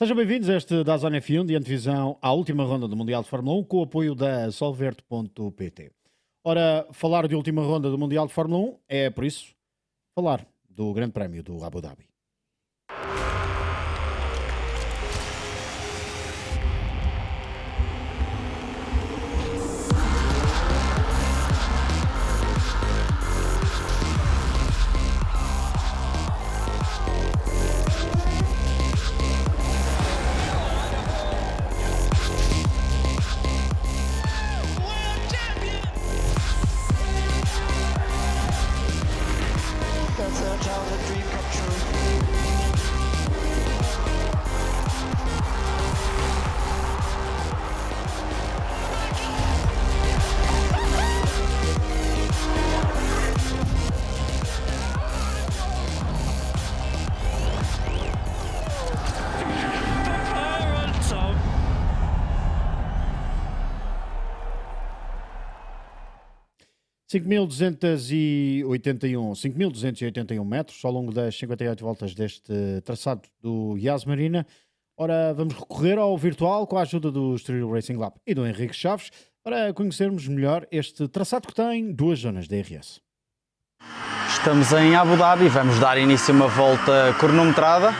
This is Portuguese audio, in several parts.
Sejam bem-vindos a este da Zona F1 de antevisão à última ronda do Mundial de Fórmula 1 com o apoio da Solverde.pt. Ora, falar de última ronda do Mundial de Fórmula 1 é, por isso, falar do Grande Prémio do Abu Dhabi. That's our childhood dream come true. Tom. 5.281 metros ao longo das 58 voltas deste traçado do Yas Marina. Ora, vamos recorrer ao virtual com a ajuda do Estoril Racing Lab e do Henrique Chaves para conhecermos melhor este traçado que tem duas zonas de DRS. Estamos em Abu Dhabi, vamos dar início a uma volta cronometrada,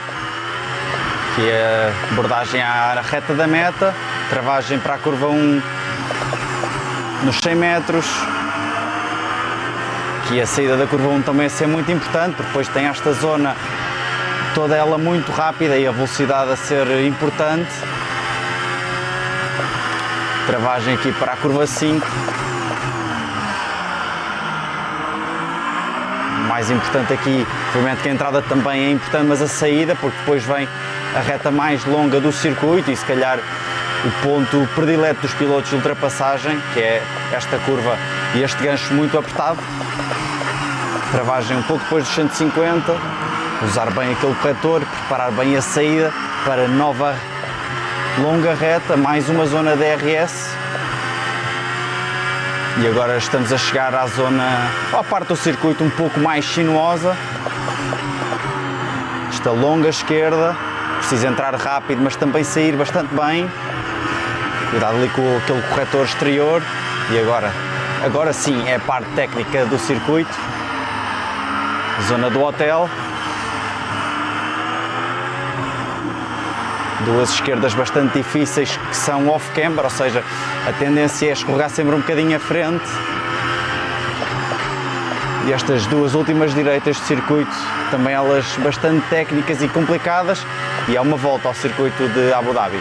que é a abordagem à reta da meta, travagem para a curva 1 nos 100 metros, que a saída da curva 1 também é ser muito importante, porque depois tem esta zona toda ela muito rápida e a velocidade a ser importante. Travagem aqui para a curva 5. O mais importante aqui, obviamente que a entrada também é importante, mas a saída, porque depois vem a reta mais longa do circuito e se calhar o ponto predileto dos pilotos de ultrapassagem, que é esta curva e este gancho muito apertado. Travagem um pouco depois dos 150, usar bem aquele corretor, preparar bem a saída para nova longa reta, mais uma zona DRS. E agora estamos a chegar à parte do circuito um pouco mais sinuosa. Esta longa esquerda, precisa entrar rápido, mas também sair bastante bem. Cuidado ali com aquele corretor exterior. E agora sim é a parte técnica do circuito. Zona do hotel. Duas esquerdas bastante difíceis que são off-camber, ou seja, a tendência é escorregar sempre um bocadinho à frente. E estas duas últimas direitas de circuito, também elas bastante técnicas e complicadas, e é uma volta ao circuito de Abu Dhabi.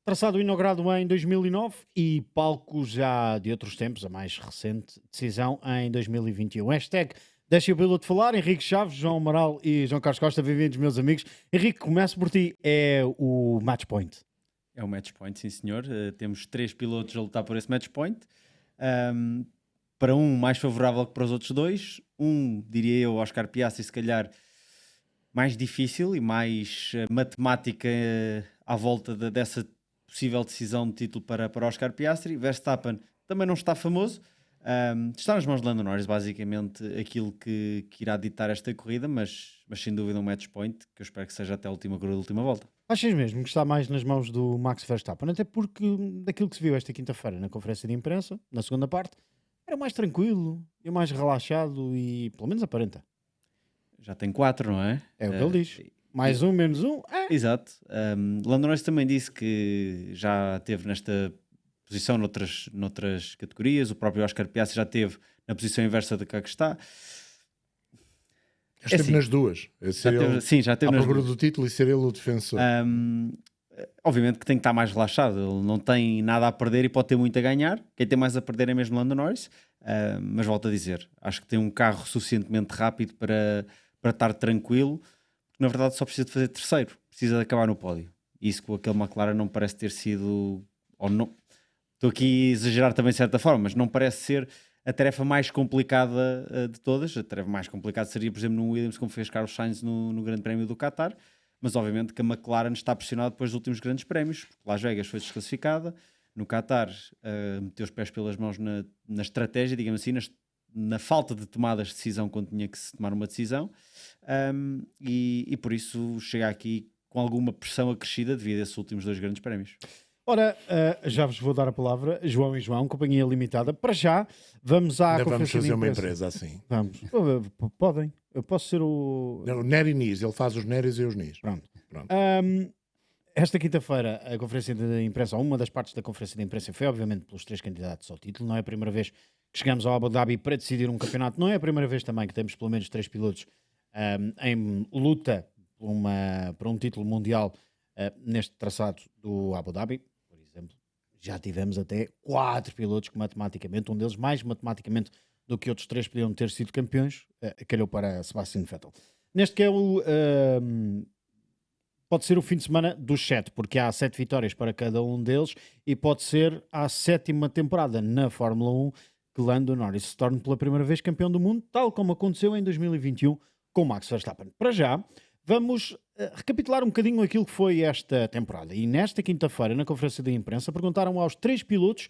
Traçado inaugurado em 2009 e palco já de outros tempos, a mais recente decisão em 2021. Hashtag deixa o piloto falar, Henrique Chaves, João Amaral e João Carlos Costa, bem-vindos meus amigos. Henrique, começo por ti, é o match point. É o match point, sim senhor. Temos 3 pilotos a lutar por esse match point. Para um mais favorável que para os outros dois. Diria eu, Oscar Piastri, se calhar mais difícil e mais matemática à volta dessa possível decisão de título para Oscar Piastri. Verstappen também não está famoso. Está nas mãos de Lando Norris, basicamente, aquilo que irá ditar esta corrida, mas sem dúvida um match point, que eu espero que seja até a última corrida, a última volta. Achas mesmo que está mais nas mãos do Max Verstappen? Até porque daquilo que se viu esta quinta-feira na conferência de imprensa, na segunda parte, era mais tranquilo e mais relaxado e pelo menos aparenta. Já tem 4, não é? É o que ele diz. Mais um, menos um. Exato. Lando Norris também disse que já esteve nesta posição noutras categorias. O próprio Oscar Piastri já esteve na posição inversa de cá que está. Esteve assim, nas duas. Já teve à nas procura duas. do título e ser ele o defensor. Obviamente que tem que estar mais relaxado. Ele não tem nada a perder e pode ter muito a ganhar. Quem tem mais a perder é mesmo Lando Norris. Mas volto a dizer, acho que tem um carro suficientemente rápido para estar tranquilo. Na verdade só precisa de fazer terceiro, precisa de acabar no pódio. Isso com aquele McLaren não parece ter sido, ou não, estou aqui a exagerar também de certa forma, mas não parece ser a tarefa mais complicada de todas. A tarefa mais complicada seria, por exemplo, no Williams, como fez Carlos Sainz no Grande Prémio do Qatar, mas obviamente que a McLaren está pressionada depois dos últimos grandes prémios, porque Las Vegas foi desclassificada, no Qatar meteu os pés pelas mãos na estratégia, digamos assim, na falta de tomadas de decisão quando tinha que se tomar uma decisão, e por isso chega aqui com alguma pressão acrescida devido a esses últimos 2 grandes prémios. Ora, já vos vou dar a palavra, João e João, Companhia Limitada. Para já, vamos à Ainda vamos conferência de fazer uma imprensa. empresa assim. Vamos. Podem. Eu posso ser o... O Nery Nis, ele faz os Neris e os Nis. Pronto. Pronto. Esta quinta-feira, a conferência de imprensa, ou uma das partes da conferência de imprensa, foi obviamente pelos 3 candidatos ao título. Não é a primeira vez que chegamos ao Abu Dhabi para decidir um campeonato. Não é a primeira vez também que temos pelo menos 3 pilotos em luta por um título mundial neste traçado do Abu Dhabi. Por exemplo, já tivemos até 4 pilotos que matematicamente, um deles mais matematicamente do que outros 3 podiam ter sido campeões, calhou para Sebastian Vettel. Neste que é o... pode ser o fim de semana dos 7, porque há 7 vitórias para cada um deles, e pode ser a 7ª temporada na Fórmula 1 que Lando Norris se torne pela primeira vez campeão do mundo, tal como aconteceu em 2021 com Max Verstappen. Para já, vamos recapitular um bocadinho aquilo que foi esta temporada. E nesta quinta-feira, na conferência de imprensa, perguntaram aos 3 pilotos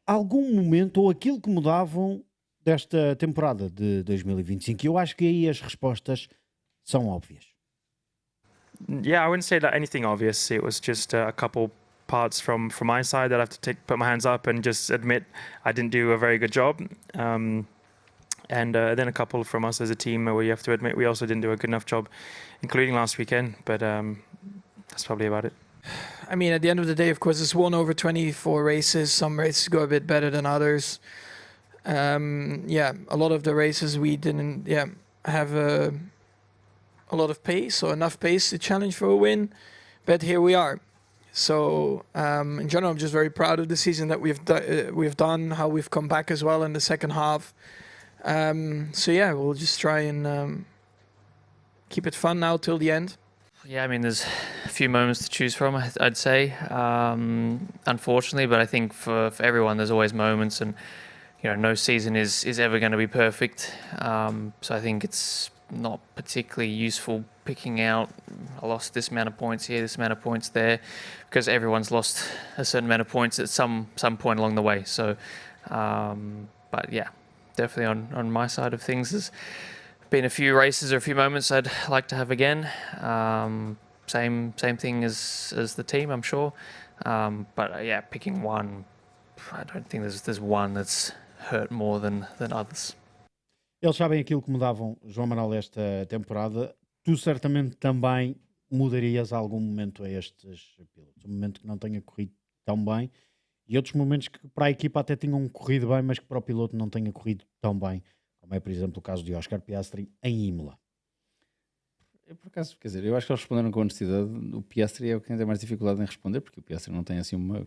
algum momento ou aquilo que mudavam desta temporada de 2025. E eu acho que aí as respostas são óbvias. Yeah, I wouldn't say that anything obvious. It was just a couple parts from my side that I have to put my hands up and just admit I didn't do a very good job. And then a couple from us as a team where you have to admit we also didn't do a good enough job, including last weekend. But that's probably about it. I mean, at the end of the day, of course, it's 1 over 24 races. Some races go a bit better than others. A lot of the races we didn't have a lot of pace or enough pace to challenge for a win, but here we are. So in general, I'm just very proud of the season that we've done, how we've come back as well in the second half. We'll just try and keep it fun now till the end. Yeah, I mean, there's a few moments to choose from, I'd say, unfortunately, but I think for everyone, there's always moments, and no season is ever going to be perfect. So I think it's not particularly useful picking out, I lost this amount of points here, this amount of points there, because everyone's lost a certain amount of points at some point along the way. So, but yeah, definitely on my side of things, there's been a few races or a few moments I'd like to have again. Same thing as the team, I'm sure. But yeah, picking one, I don't think there's one that's hurt more than others. Eles sabem aquilo que mudavam, João Amaral, esta temporada. Tu certamente também mudarias algum momento a estes pilotos. Um momento que não tenha corrido tão bem e outros momentos que para a equipa até tinham corrido bem, mas que para o piloto não tenha corrido tão bem, como é, por exemplo, o caso de Oscar Piastri em Imola. Eu, por acaso, quer dizer, eu acho que eles responderam com honestidade. O Piastri é quem tem mais dificuldade em responder, porque o Piastri não tem assim uma...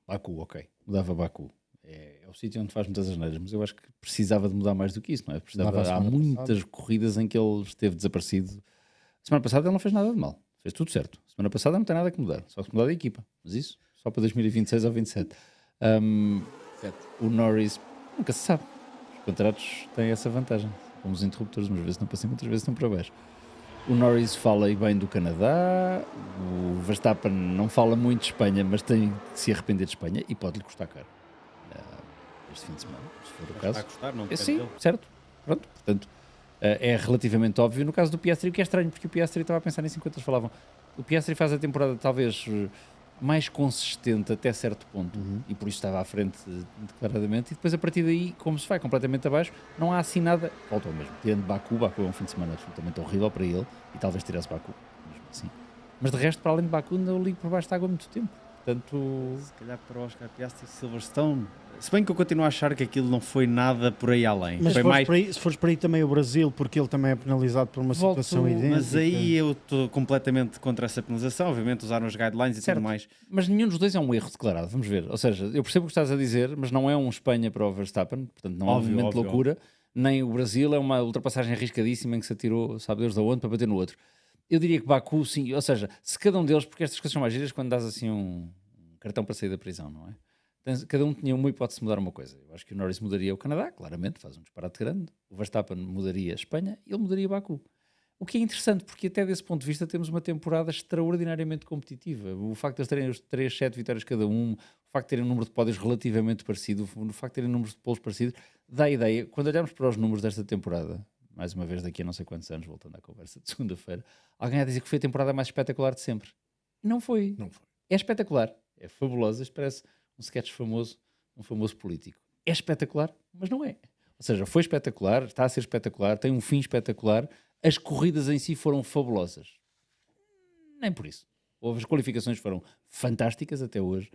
Baku, ok, mudava Baku. É o sítio onde faz muitas asneiras, mas eu acho que precisava de mudar mais do que isso, não é? Há muitas corridas em que ele esteve desaparecido. Semana passada ele não fez nada de mal, fez tudo certo. Semana passada não tem nada que mudar, só que mudar a equipa, mas isso só para 2026 ou 27. O Norris, nunca se sabe. Os contratos têm essa vantagem, como os interruptores, umas vezes estão para cima, outras vezes estão para baixo. O Norris fala bem do Canadá, o Verstappen não fala muito de Espanha, mas tem que se arrepender de Espanha e pode-lhe custar caro. Este fim de semana, se for o caso. Vai custar, não Sim, certo. Pronto, portanto, é relativamente óbvio. No caso do Piastri, o que é estranho, porque o Piastri, estava a pensar nisso enquanto eles falavam, o Piastri faz a temporada talvez mais consistente até certo ponto, e por isso estava à frente declaradamente, e depois a partir daí, como se vai completamente abaixo, não há assim nada, volta ao mesmo. Tirando Baku é um fim de semana absolutamente horrível para ele, e talvez tirasse Baku, mesmo assim. Mas de resto, para além de Baku, não ligo por baixo de água há muito tempo. Portanto, se calhar para o Oscar Piastri e Silverstone, se bem que eu continuo a achar que aquilo não foi nada por aí além. Mas foi se fores para aí também o Brasil, porque ele também é penalizado por uma situação idêntica. Mas aí eu estou completamente contra essa penalização. Obviamente usaram os guidelines e certo, tudo mais. Mas nenhum dos dois é um erro declarado, vamos ver. Ou seja, eu percebo o que estás a dizer, mas não é um Espanha para o Verstappen, portanto não é um momento de loucura. Nem o Brasil é uma ultrapassagem arriscadíssima em que se atirou, sabe Deus de onde, para bater no outro. Eu diria que Baku, sim, ou seja, se cada um deles, porque estas coisas são mais giras quando dás assim um cartão para sair da prisão, não é? Cada um tinha uma hipótese de mudar uma coisa. Eu acho que o Norris mudaria o Canadá, claramente, faz um disparate grande. O Verstappen mudaria a Espanha e ele mudaria Baku. O que é interessante, porque até desse ponto de vista temos uma temporada extraordinariamente competitiva. O facto de eles terem os 3, 7 vitórias cada um, o facto de terem um número de pódios relativamente parecido, o facto de terem números de polos parecidos, dá a ideia, quando olhamos para os números desta temporada, mais uma vez daqui a não sei quantos anos, voltando à conversa de segunda-feira, alguém a dizer que foi a temporada mais espetacular de sempre. Não foi. Não foi. É espetacular, é fabulosa, isto parece um sketch famoso, um famoso político. É espetacular, mas não é. Ou seja, foi espetacular, está a ser espetacular, tem um fim espetacular, as corridas em si foram fabulosas. Nem por isso. As qualificações foram fantásticas até hoje,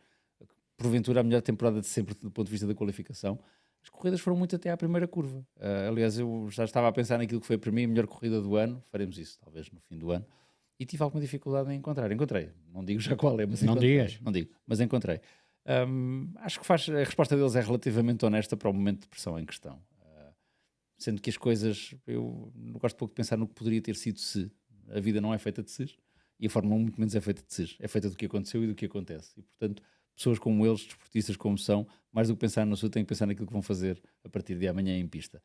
porventura a melhor temporada de sempre do ponto de vista da qualificação. As corridas foram muito até à primeira curva. Aliás, eu já estava a pensar naquilo que foi para mim a melhor corrida do ano, faremos isso talvez no fim do ano, e tive alguma dificuldade em encontrar. Encontrei, não digo já qual é, mas Não encontrei. digas. Não digo, mas encontrei. Acho que a resposta deles é relativamente honesta para o momento de pressão em questão. Sendo que as coisas, eu não gosto pouco de pensar no que poderia ter sido se. A vida não é feita de ses, e a Fórmula 1 muito menos é feita de ses. É feita do que aconteceu e do que acontece. E, portanto, pessoas como eles, desportistas como são, mais do que pensar no se, têm que pensar naquilo que vão fazer a partir de amanhã em pista.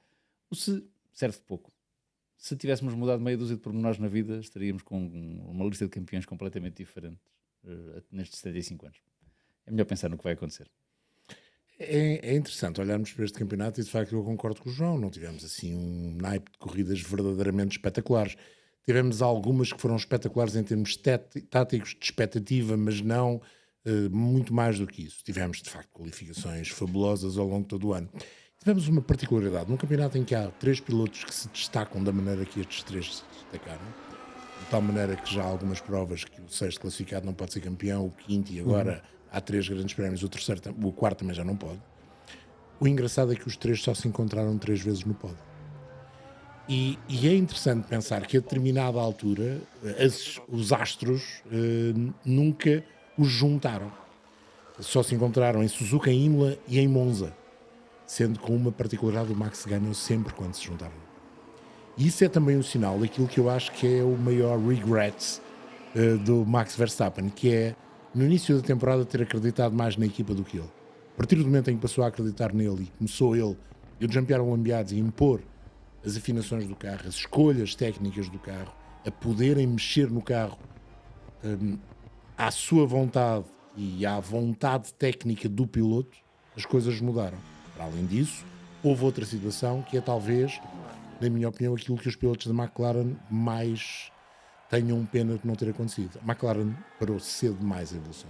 O se serve de pouco. Se tivéssemos mudado meia dúzia de pormenores na vida, estaríamos com uma lista de campeões completamente diferente nestes 75 anos. É melhor pensar no que vai acontecer. É interessante olharmos para este campeonato e de facto eu concordo com o João, não tivemos assim um naipe de corridas verdadeiramente espetaculares. Tivemos algumas que foram espetaculares em termos táticos de expectativa, mas não muito mais do que isso. Tivemos de facto qualificações fabulosas ao longo de todo o ano. Tivemos uma particularidade num campeonato em que há 3 pilotos que se destacam da maneira que estes 3 se destacaram, de tal maneira que já há algumas provas que o 6º classificado não pode ser campeão, o 5º, e agora há 3 grandes prémios, o 4º também já não pode. O engraçado é que os 3 só se encontraram 3 vezes no pódio. E é interessante pensar que a determinada altura os astros nunca os juntaram. Só se encontraram em Suzuka, em Imola e em Monza, sendo com uma particularidade: o Max ganhou sempre quando se juntaram. E isso é também um sinal daquilo que eu acho que é o maior regret do Max Verstappen, que é no início da temporada ter acreditado mais na equipa do que ele. A partir do momento em que passou a acreditar nele e começou ele e o Jean-Pierre Lambiadze a impor as afinações do carro, as escolhas técnicas do carro, a poderem mexer no carro à sua vontade e à vontade técnica do piloto, as coisas mudaram. Para além disso, houve outra situação que é talvez, na minha opinião, aquilo que os pilotos da McLaren mais tenham pena de não ter acontecido. A McLaren parou cedo demais a evolução.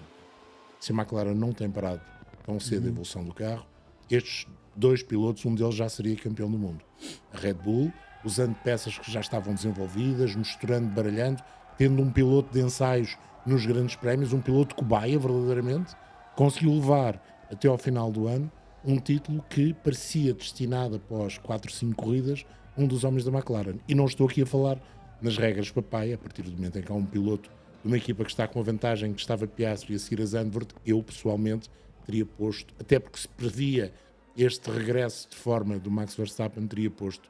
Se a McLaren não tem parado tão cedo a evolução do carro, estes 2 pilotos, um deles já seria campeão do mundo. A Red Bull, usando peças que já estavam desenvolvidas, misturando, baralhando, tendo um piloto de ensaios nos grandes prémios, um piloto cobaia verdadeiramente, conseguiu levar até ao final do ano um título que parecia destinado após 4 ou 5 corridas um dos homens da McLaren. E não estou aqui a falar nas regras papai, a partir do momento em que há um piloto de uma equipa que está com a vantagem que estava Piastri e a seguir a Zandvoort, eu pessoalmente teria posto, até porque se previa este regresso de forma do Max Verstappen, teria posto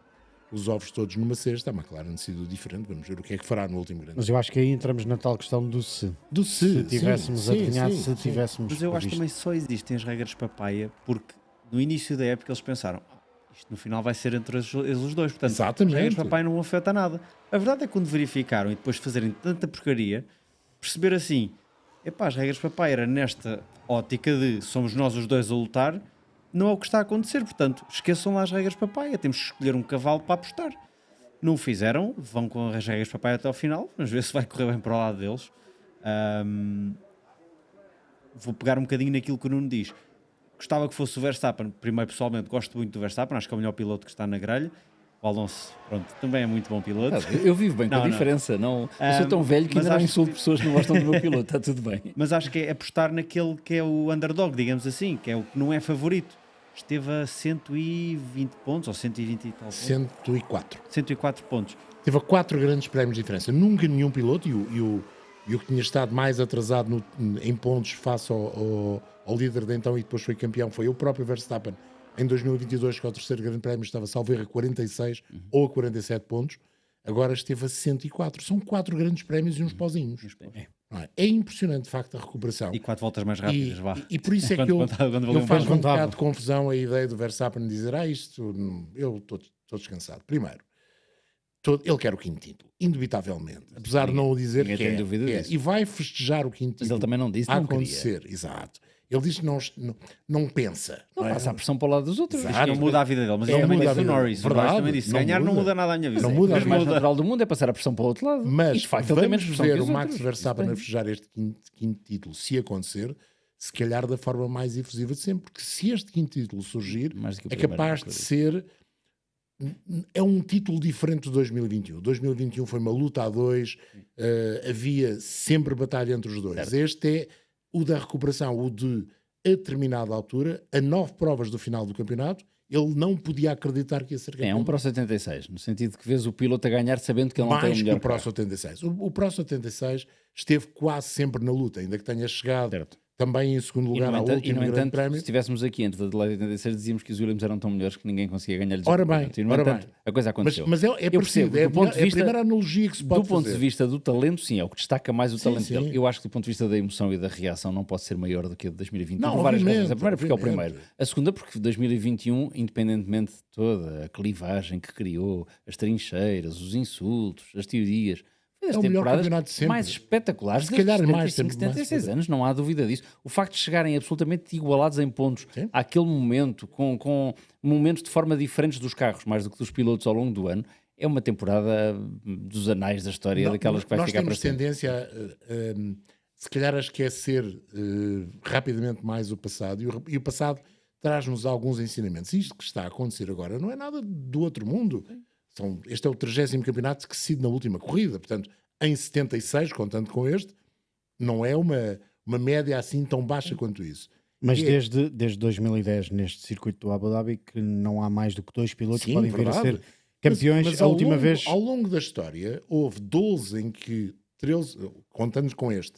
os ovos todos numa cesta. A McLaren decidiu diferente, vamos ver o que é que fará no último grande. Mas eu acho que aí entramos na tal questão do se. Do se tivéssemos adivinhado, se tivéssemos. Mas eu acho que visto. também só existem as regras papaya porque no início da época eles pensaram: isto no final vai ser entre eles os dois, portanto Exatamente. as regras papaya não afeta nada. A verdade é que quando verificaram e depois de fazerem tanta porcaria, perceber assim: epá, as regras papaya era nesta ótica de somos nós os dois a lutar, não é o que está a acontecer, portanto esqueçam lá as regras papaya, temos que escolher um cavalo para apostar. Não o fizeram, vão com as regras papaya até ao final, vamos ver se vai correr bem para o lado deles. Vou pegar um bocadinho naquilo que o Nuno diz. Gostava que fosse o Verstappen. Primeiro, pessoalmente, gosto muito do Verstappen, acho que é o melhor piloto que está na grelha. O Alonso, pronto, também é muito bom piloto. Eu vivo bem com a diferença. Não, eu sou tão velho que ainda não insulto pessoas que não gostam do meu piloto, está tudo bem. Mas acho que é apostar naquele que é o underdog, digamos assim, que é o que não é favorito. Esteve a 120 pontos, ou 120 e tal pontos. 104. 104 pontos. Teve a 4 grandes prémios de diferença. Nunca nenhum piloto, e o que tinha estado mais atrasado em pontos face ao líder de então e depois foi campeão, foi o próprio Verstappen. Em 2022, que é o terceiro grande prémio, estava salvo erro a 46 ou a 47 pontos. Agora esteve a 104. São 4 grandes prémios e uns pozinhos. É impressionante, de facto, a recuperação. E 4 voltas mais rápidas, vá. E por isso é que eu faz um bocado de confusão a ideia do Verstappen dizer isto, eu estou descansado. Primeiro, ele quer o 5º título, indubitavelmente. Apesar de não o dizer que tem dúvida disso. E vai festejar o 5º título. Mas ele também não disse, a não acontecer. queria. Exato. Ele diz que não pensa. Não é? passa a pressão para o lado dos outros. Exato. Não muda a vida dele, mas Não isso também muda a disse o vida Norris. dele. O Norris Verdade, também disse: não ganhar não muda. muda nada à minha vida. Não muda. O mais natural do mundo é passar a pressão para o outro lado. Mas e de facto ele tem menos vamos pressão ver que o os Max outros. Verstappen a Isso festejar este quinto título, se acontecer, se calhar da forma mais efusiva de sempre. Porque se este quinto título surgir, Mais do que o é primeiro, capaz de ser... É um título diferente de 2021. 2021 foi uma luta a dois, havia sempre batalha entre os dois. Certo. Este é o da recuperação, o de, a determinada altura, a 9 provas do final do campeonato, ele não podia acreditar que ia ser campeão. É um Pro 76, no sentido que vês o piloto a ganhar sabendo que ele não tem o Mais que melhor o Pro carro. 76. O Pro 76 esteve quase sempre na luta, ainda que tenha chegado Certo. também em segundo E lugar no ao entanto, último Grande se Prémio. estivéssemos aqui antes da Adelaide 86, dizíamos que os Williams eram tão melhores que ninguém conseguia ganhar-lhes. Ora o bem, campeonato. E, no ora entanto, bem. a coisa aconteceu. Mas é Eu parecido, percebo, é, do ponto de é a vista- primeira analogia que se pode Do ponto fazer. de vista do talento, sim, é o que destaca mais o Sim, talento sim. dele. Eu acho que do ponto de vista da emoção e da reação não pode ser maior do que a de 2021. Não, por várias obviamente, razões. A primeira porque é o obviamente. primeiro. A segunda porque 2021, independentemente de toda a clivagem que criou, as trincheiras, os insultos, as teorias, foi das É o melhor temporadas campeonato de sempre. mais espetaculares Se desde calhar mais 75, tempo, mais 76 tempo. anos, não há dúvida disso. O facto de chegarem absolutamente igualados em pontos Sim. àquele momento, com momentos de forma diferentes dos carros, mais do que dos pilotos ao longo do ano, é uma temporada dos anais da história, daquelas que vai nós ficar para temos sempre. tendência se calhar a esquecer rapidamente mais o passado e o passado traz-nos alguns ensinamentos. Isto que está a acontecer agora não é nada do outro mundo. Este é o 30º campeonato que se decide na última corrida, portanto em 76, contando com este, não é uma média assim tão baixa quanto isso. Mas E é- desde 2010, neste circuito do Abu Dhabi, que não há mais do que 2 pilotos que Sim, podem vir a verdade. ser campeões. Mas A ao última longo- vez. Ao longo da história, houve 12 em que, 13, contando com este,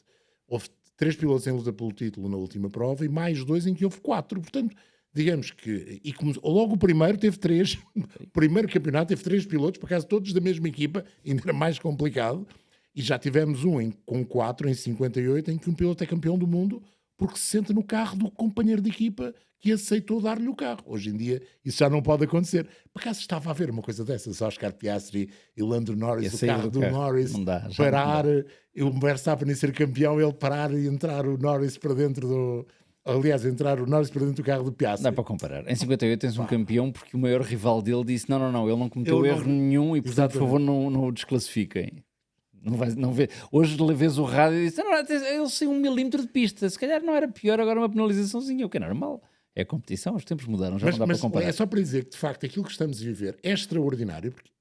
houve 3 pilotos em luta pelo título na última prova e mais 2 em que houve 4. Portanto, digamos que. Logo o primeiro teve 3. O primeiro campeonato teve 3 pilotos, por acaso todos da mesma equipa, ainda era mais complicado. E já tivemos com 4 em 58, em que um piloto é campeão do mundo porque se senta no carro do companheiro de equipa que aceitou dar-lhe o carro. Hoje em dia isso já não pode acontecer. Por acaso estava a ver uma coisa dessas, Oscar Piastri e Lando Norris, Ia o sair carro do do carro. Norris, Não dá, já parar, não o Verstappen ser campeão, ele parar e entrar o Norris para dentro do... Aliás, entrar o Norris para dentro do carro do Piastri. Dá para comparar. Em 58 tens um campeão porque o maior rival dele disse não, ele não cometeu Ele não- erro nenhum e portanto, por favor, não o desclassifiquem. Não vê. Hoje vês o rádio e diz, não, ele sem 1 milímetro de pista, se calhar não era pior, agora uma penalizaçãozinha, o que é normal. É competição, os tempos mudaram, já não dá para comparar. é só para dizer que, de facto, aquilo que estamos a viver é extraordinário, porque,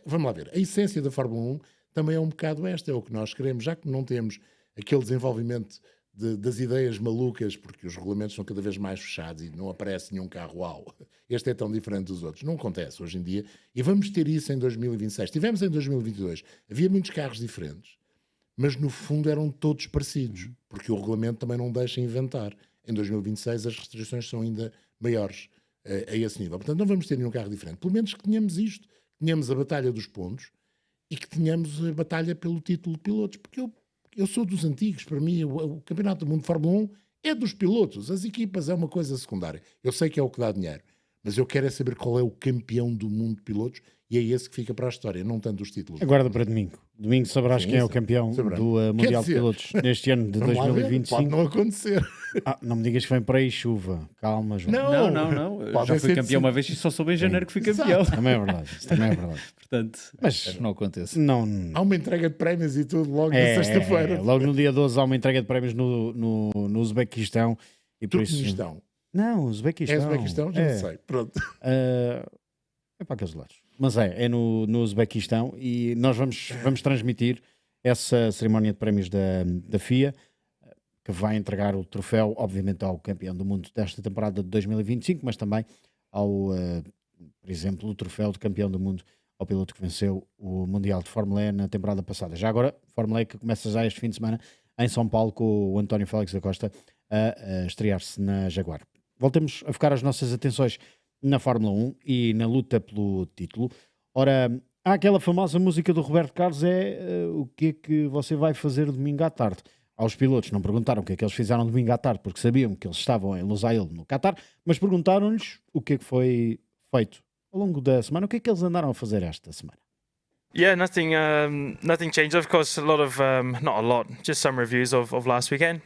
vamos lá ver, a essência da Fórmula 1 também é um bocado esta, é o que nós queremos, já que não temos aquele desenvolvimento das ideias malucas, porque os regulamentos são cada vez mais fechados e não aparece nenhum carro uau. Este é tão diferente dos outros. Não acontece hoje em dia. E vamos ter isso em 2026. Tivemos em 2022. Havia muitos carros diferentes, mas no fundo eram todos parecidos, porque o regulamento também não deixa inventar. Em 2026 as restrições são ainda maiores a esse nível. Portanto, não vamos ter nenhum carro diferente. Pelo menos que tenhamos isto, tenhamos a batalha dos pontos e que tenhamos a batalha pelo título de pilotos, porque eu sou dos antigos, para mim o Campeonato do Mundo de Fórmula 1 é dos pilotos, as equipas é uma coisa secundária. Eu sei que é o que dá dinheiro, mas eu quero é saber qual é o campeão do mundo de pilotos e é esse que fica para a história, não tanto os títulos. Aguarda para domingo. Domingo saberás Sim, quem é o sim, campeão saberá. do Quer Mundial de dizer, Pilotos neste ano de Vamos lá ver, 2025. pode não acontecer. Não me digas que vem para aí chuva. Calma, João. Não. Pode Já fui ser campeão sim. uma vez e só soube em janeiro que fui Exato. campeão. Também é verdade. Isso também é verdade. Portanto, Mas Não acontece. não. Há uma entrega de prémios e tudo logo na sexta-feira. Logo no dia 12 há uma entrega de prémios no Uzbequistão. E por isso. Turquemenistão. Não, Uzbequistão. É Uzbequistão? Já não sei. Pronto. É para aqueles lados. Mas é no Uzbequistão e nós vamos transmitir essa cerimónia de prémios da FIA, que vai entregar o troféu, obviamente, ao campeão do mundo desta temporada de 2025, mas também ao, por exemplo, o troféu de campeão do mundo ao piloto que venceu o Mundial de Fórmula E na temporada passada. Já agora, Fórmula E que começa já este fim de semana em São Paulo com o António Félix da Costa a estrear-se na Jaguar. Voltemos a focar as nossas atenções na Fórmula 1 e na luta pelo título. Ora, há aquela famosa música do Roberto Carlos, o que é que você vai fazer domingo à tarde? Aos pilotos não perguntaram o que é que eles fizeram domingo à tarde, porque sabiam que eles estavam em Lusail, no Qatar, mas perguntaram-lhes o que é que foi feito ao longo da semana, o que é que eles andaram a fazer esta semana. Yeah, nothing changed. Of course, a lot of not a lot, just some reviews of last weekend.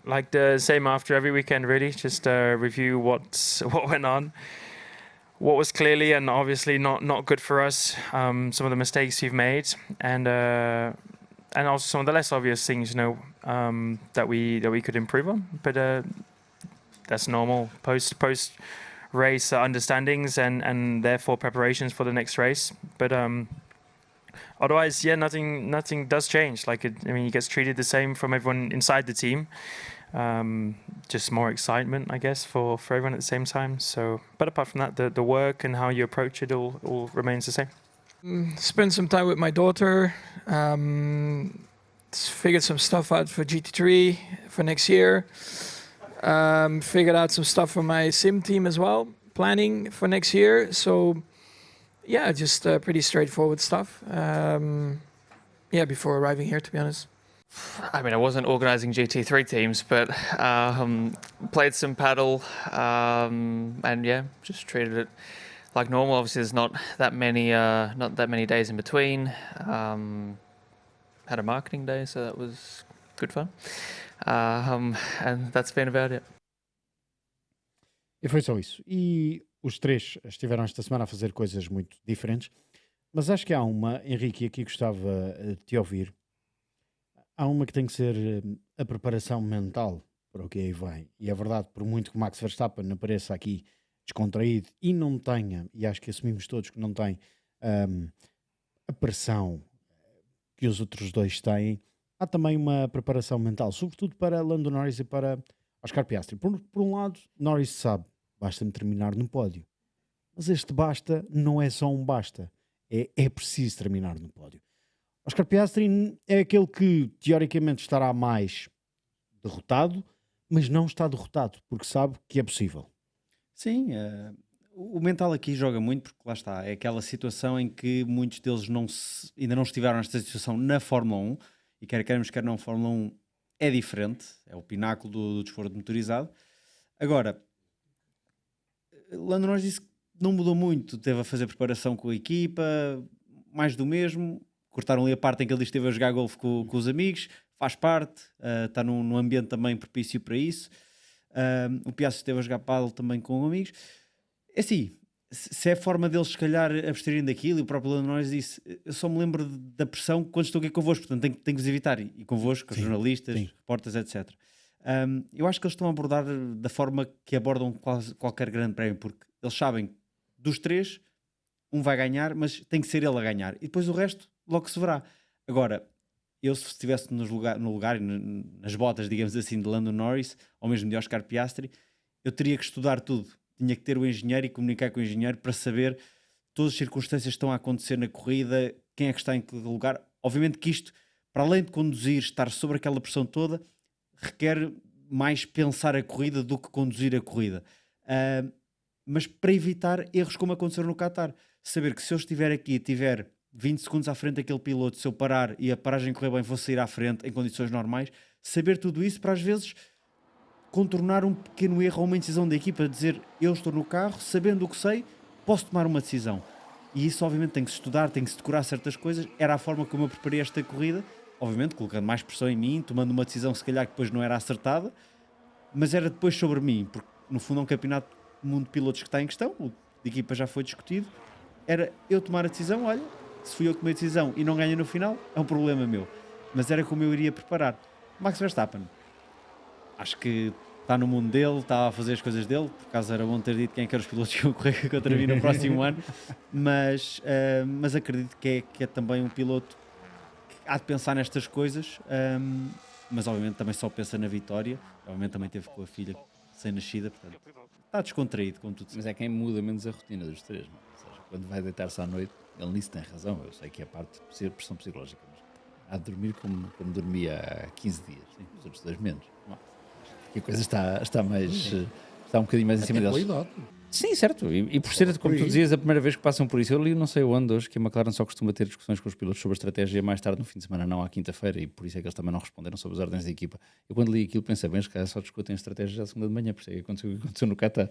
like the same after every weekend, really. Just review what went on, what was clearly and obviously not good for us. Some of the mistakes we've made, and also some of the less obvious things, that we could improve on. But that's normal post race understandings and therefore preparations for the next race. But otherwise, yeah, nothing does change. He gets treated the same from everyone inside the team. Just more excitement, I guess, for everyone at the same time. So, but apart from that, the work and how you approach it all remains the same. Spend some time with my daughter. Figured some stuff out for GT3 for next year. Figured out some stuff for my sim team as well, planning for next year. So, yeah, just pretty straightforward stuff. Before arriving here, to be honest. I mean, I wasn't organising GT3 teams, but played some paddle, and yeah, just treated it like normal. Obviously, there's not that many days in between. Had a marketing day, so that was good fun. And that's been about it. E foi só isso. E os três estiveram esta semana a fazer coisas muito diferentes, mas acho que há uma, Henrique, e aqui gostava de te ouvir. Há uma que tem que ser a preparação mental para o que aí vai. E é verdade, por muito que Max Verstappen apareça aqui descontraído e não tenha, e acho que assumimos todos que não tem a pressão que os outros dois têm, há também uma preparação mental, sobretudo para Lando Norris e para Oscar Piastri. Por um lado, Norris sabe, basta-me terminar no pódio. Mas este basta não é só um basta, é preciso terminar no pódio. Oscar Piastri é aquele que teoricamente estará mais derrotado, mas não está derrotado, porque sabe que é possível. Sim, o mental aqui joga muito, porque lá está, é aquela situação em que muitos deles ainda não estiveram nesta situação na Fórmula 1, e quer queremos, quer não, Fórmula 1 é diferente, é o pináculo do desporto motorizado. Agora, Lando Norris disse que não mudou muito, teve a fazer preparação com a equipa, mais do mesmo. Cortaram ali a parte em que ele esteve a jogar golfe com os amigos, faz parte, está num ambiente também propício para isso. O Piastri esteve a jogar paddle também com amigos. É assim, se é a forma deles se calhar abstraírem daquilo, e o próprio Lando Norris disse, eu só me lembro da pressão quando estou aqui convosco, portanto tenho que vos evitar, e convosco, os jornalistas, repórteres, etc. Eu acho que eles estão a abordar da forma que abordam qualquer grande prémio, porque eles sabem, dos três, um vai ganhar, mas tem que ser ele a ganhar, e depois o resto logo se verá. Agora, eu se estivesse no lugar e nas botas, digamos assim, de Lando Norris, ou mesmo de Oscar Piastri, eu teria que estudar tudo. Tinha que ter o engenheiro e comunicar com o engenheiro para saber todas as circunstâncias que estão a acontecer na corrida, quem é que está em que lugar. Obviamente que isto, para além de conduzir, estar sobre aquela pressão toda, requer mais pensar a corrida do que conduzir a corrida. Mas para evitar erros como aconteceram no Qatar. Saber que se eu estiver aqui e tiver 20 segundos à frente daquele piloto, se eu parar e a paragem correr bem, vou sair à frente em condições normais. Saber tudo isso para às vezes contornar um pequeno erro ou uma indecisão da equipa, dizer eu estou no carro, sabendo o que sei, posso tomar uma decisão. E isso obviamente tem que se estudar, tem que se decorar certas coisas. Era a forma como eu preparei esta corrida, obviamente colocando mais pressão em mim, tomando uma decisão se calhar que depois não era acertada, mas era depois sobre mim, porque no fundo é um campeonato do mundo de pilotos que está em questão, o de equipa já foi discutido, era eu tomar a decisão, olha, se fui eu que tomei a decisão e não ganho no final, é um problema meu. Mas era como eu iria preparar. Max Verstappen, acho que está no mundo dele, está a fazer as coisas dele, por acaso era bom ter dito quem é que eram os pilotos que iam correr contra mim no próximo ano, mas acredito que é também um piloto que há de pensar nestas coisas, mas obviamente também só pensa na vitória, obviamente também teve com a filha recém-nascida, portanto está descontraído com tudo. Mas é quem muda menos a rotina dos três, não? Ou seja, quando vai deitar-se à noite, ele nisso tem razão, eu sei que é parte de pressão psicológica, mas há de dormir como dormia há 15 dias, sim, os outros 2 menos. Não. Que a coisa está mais, está um bocadinho mais em cima deles. Sim, certo, e por ser, como tu dizias, a primeira vez que passam por isso, eu li não sei onde hoje que a McLaren só costuma ter discussões com os pilotos sobre a estratégia mais tarde no fim de semana, não à quinta-feira, e por isso é que eles também não responderam sobre as ordens da equipa. Eu quando li aquilo pensei, bem, os caras só discutem a estratégia à segunda de manhã, por isso é que aconteceu o que aconteceu no Qatar.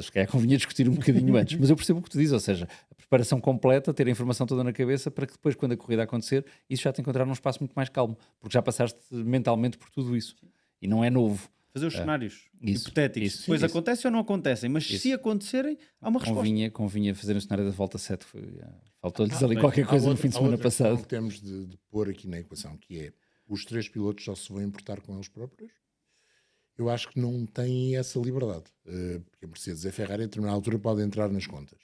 Se calhar convinha discutir um bocadinho antes, mas eu percebo o que tu dizes, ou seja, a preparação completa, ter a informação toda na cabeça para que depois, quando a corrida acontecer, isso já te encontrar num espaço muito mais calmo, porque já passaste mentalmente por tudo isso. E não é novo. Fazer os cenários isso, hipotéticos. isso, Depois isso. acontecem ou não acontecem, mas se acontecerem, há uma resposta. Convinha fazer o cenário da volta 7. Faltou-lhes ali Bem, qualquer coisa no outra- fim de há semana outra questão passado. que temos de pôr aqui na equação, que é os 3 pilotos só se vão importar com eles próprios. Eu acho que não têm essa liberdade, porque a Mercedes e a Ferrari a determinada altura podem entrar nas contas.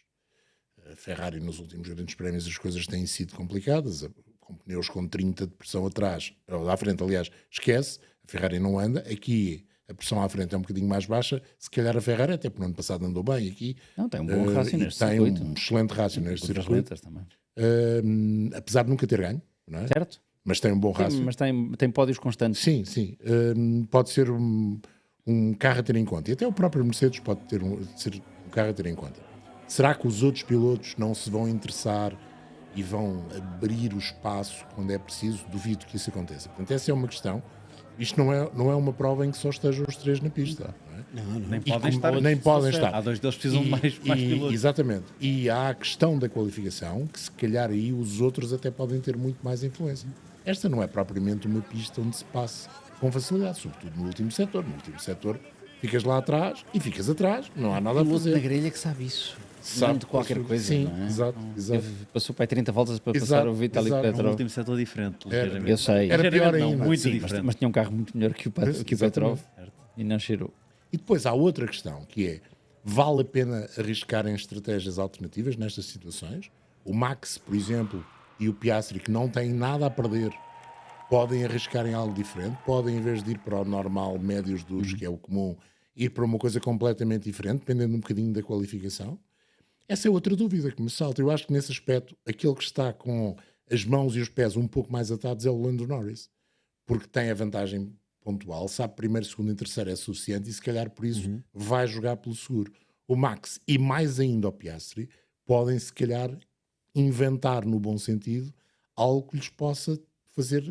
A Ferrari nos últimos grandes prémios as coisas têm sido complicadas, com pneus com 30 de pressão atrás, ou à frente aliás, esquece, a Ferrari não anda, aqui a pressão à frente é um bocadinho mais baixa, se calhar a Ferrari até porque no ano passado andou bem aqui. Não, tem um bom rácio e neste tem circuito. um excelente rácio neste Outras circuito, letras também. apesar de nunca ter ganho, não é? Certo? Mas tem um bom rácio. Sim, mas tem pódios constantes. Sim, sim. Pode ser um carro a ter em conta. E até o próprio Mercedes pode ser um carro a ter em conta. Será que os outros pilotos não se vão interessar e vão abrir o espaço quando é preciso? Duvido que isso aconteça. Portanto, essa é uma questão. Isto não é uma prova em que só estejam os 3 na pista. Não é? Nem E podem estar. nem podem estar. Há 2 deles que precisam de mais pilotos. Exatamente. E há a questão da qualificação, que se calhar aí os outros até podem ter muito mais influência. Esta não é propriamente uma pista onde se passe com facilidade, sobretudo no último setor. No último setor ficas lá atrás e ficas atrás, não há nada a piloto na fazer. grelha que sabe isso. Sabe de qualquer coisa. Sim, não é? exato. Passou para aí 30 voltas para Exato, passar o Vitaly exato. É um Petrov. último setor diferente. Era. ligeiramente. Eu sei. Era pior Ligeiramente não, ainda. muito Sim, diferente. mas tinha um carro muito melhor que o Petrov e não cheirou. E depois há outra questão, que é, vale a pena arriscar em estratégias alternativas nestas situações? O Max, por exemplo, e o Piastri, que não têm nada a perder, podem arriscar em algo diferente? Podem, em vez de ir para o normal, médios duros, que é o comum, ir para uma coisa completamente diferente, dependendo um bocadinho da qualificação? Essa é outra dúvida que me salta. Eu acho que nesse aspecto, aquele que está com as mãos e os pés um pouco mais atados é o Lando Norris, porque tem a vantagem pontual, sabe primeiro, segundo e terceiro é suficiente e se calhar por isso vai jogar pelo seguro. O Max e mais ainda o Piastri podem se calhar inventar no bom sentido algo que lhes possa fazer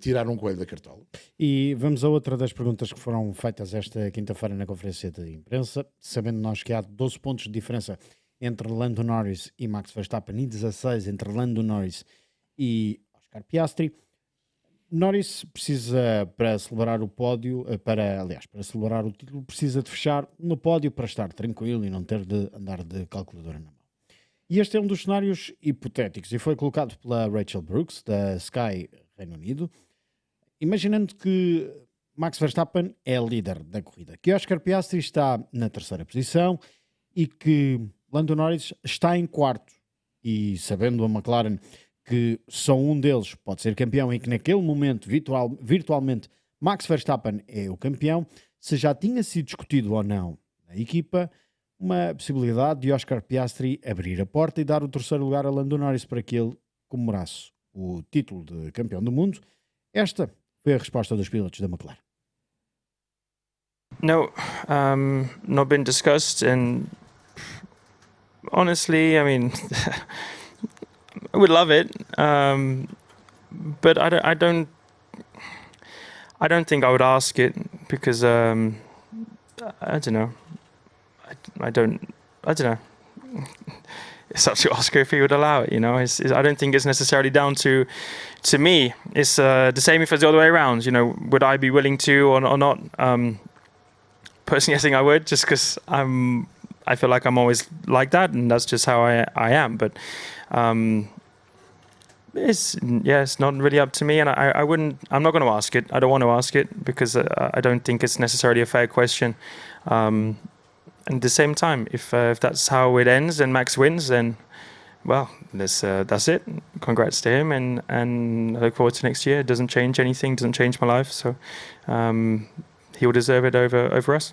tirar um coelho da cartola. E vamos a outra das perguntas que foram feitas esta quinta-feira na conferência de imprensa, sabendo nós que há 12 pontos de diferença entre Lando Norris e Max Verstappen e 16 entre Lando Norris e Oscar Piastri. Norris precisa, para celebrar o pódio, para celebrar o título, precisa de fechar no pódio para estar tranquilo e não ter de andar de calculadora na mão. E este é um dos cenários hipotéticos e foi colocado pela Rachel Brooks, da Sky Reino Unido, imaginando que Max Verstappen é líder da corrida, que Oscar Piastri está na terceira posição e que Lando Norris está em quarto, e sabendo a McLaren que só um deles pode ser campeão e que naquele momento virtualmente Max Verstappen é o campeão, se já tinha sido discutido ou não na equipa uma possibilidade de Oscar Piastri abrir a porta e dar o terceiro lugar a Lando Norris para que ele comemorasse o título de campeão do mundo. Esta foi a resposta dos pilotos da McLaren. No, not been discussed, and honestly, I mean, I would love it, but I don't think I would ask it because I don't know. I don't know. It's up to Oscar if he would allow it. You know, I don't think it's necessarily down to me. It's the same if it's the other way around. You know, would I be willing to or not? Personally, I think I would, just because I feel like I'm always like that, and that's just how I am. But it's not really up to me, and I'm not going to ask it. I don't want to ask it because I don't think it's necessarily a fair question. And at the same time, if that's how it ends and Max wins, then well, that's it. Congrats to him, and I look forward to next year. It doesn't change anything, doesn't change my life, so he'll deserve it over us.